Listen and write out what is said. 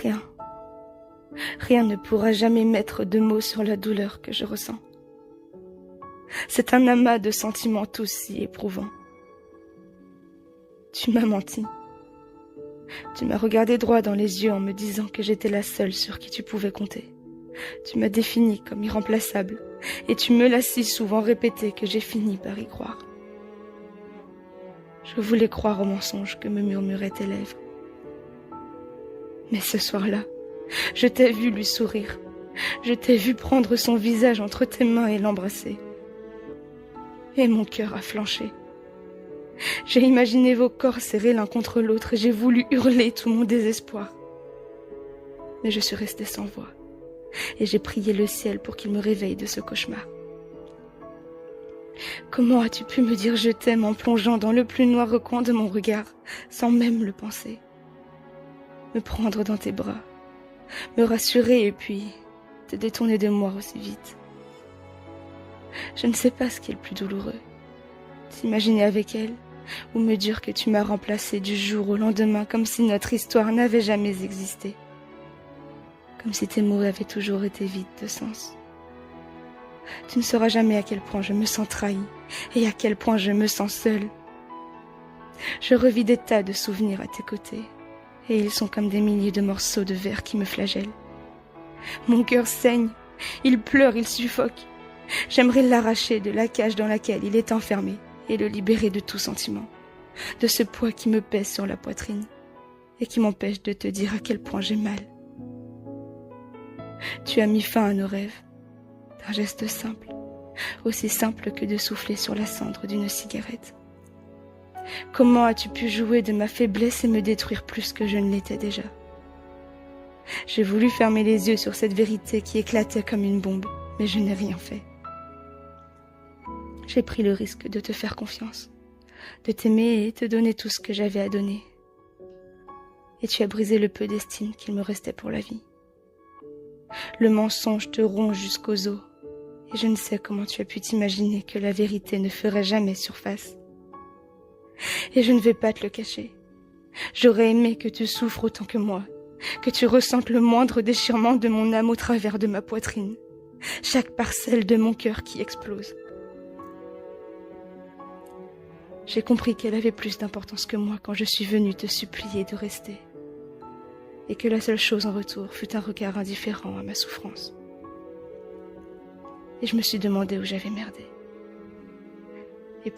Rien. Rien ne pourra jamais mettre de mots sur la douleur que je ressens. C'est un amas de sentiments tous si éprouvants. Tu m'as menti. Tu m'as regardé droit dans les yeux en me disant que j'étais la seule sur qui tu pouvais compter. Tu m'as définie comme irremplaçable et tu me l'as si souvent répété que j'ai fini par y croire. Je voulais croire aux mensonges que me murmuraient tes lèvres. Mais ce soir-là, je t'ai vu lui sourire. Je t'ai vu prendre son visage entre tes mains et l'embrasser. Et mon cœur a flanché. J'ai imaginé vos corps serrés l'un contre l'autre et j'ai voulu hurler tout mon désespoir. Mais je suis restée sans voix et j'ai prié le ciel pour qu'il me réveille de ce cauchemar. Comment as-tu pu me dire je t'aime en plongeant dans le plus noir recoin de mon regard sans même le penser? Me prendre dans tes bras, me rassurer et puis te détourner de moi aussi vite. Je ne sais pas ce qui est le plus douloureux. T'imaginer avec elle ou me dire que tu m'as remplacé du jour au lendemain comme si notre histoire n'avait jamais existé. Comme si tes mots avaient toujours été vides de sens. Tu ne sauras jamais à quel point je me sens trahie et à quel point je me sens seule. Je revis des tas de souvenirs à tes côtés et ils sont comme des milliers de morceaux de verre qui me flagellent. Mon cœur saigne, il pleure, il suffoque. J'aimerais l'arracher de la cage dans laquelle il est enfermé et le libérer de tout sentiment, de ce poids qui me pèse sur la poitrine et qui m'empêche de te dire à quel point j'ai mal. Tu as mis fin à nos rêves, d'un geste simple, aussi simple que de souffler sur la cendre d'une cigarette. Comment as-tu pu jouer de ma faiblesse et me détruire plus que je ne l'étais déjà? J'ai voulu fermer les yeux sur cette vérité qui éclatait comme une bombe, mais je n'ai rien fait. J'ai pris le risque de te faire confiance, de t'aimer et te donner tout ce que j'avais à donner. Et tu as brisé le peu d'estime qu'il me restait pour la vie. Le mensonge te ronge jusqu'aux os, et je ne sais comment tu as pu t'imaginer que la vérité ne ferait jamais surface. Et je ne vais pas te le cacher. J'aurais aimé que tu souffres autant que moi, que tu ressentes le moindre déchirement de mon âme au travers de ma poitrine, chaque parcelle de mon cœur qui explose. J'ai compris qu'elle avait plus d'importance que moi quand je suis venue te supplier de rester, et que la seule chose en retour fut un regard indifférent à ma souffrance. Et je me suis demandé où j'avais merdé.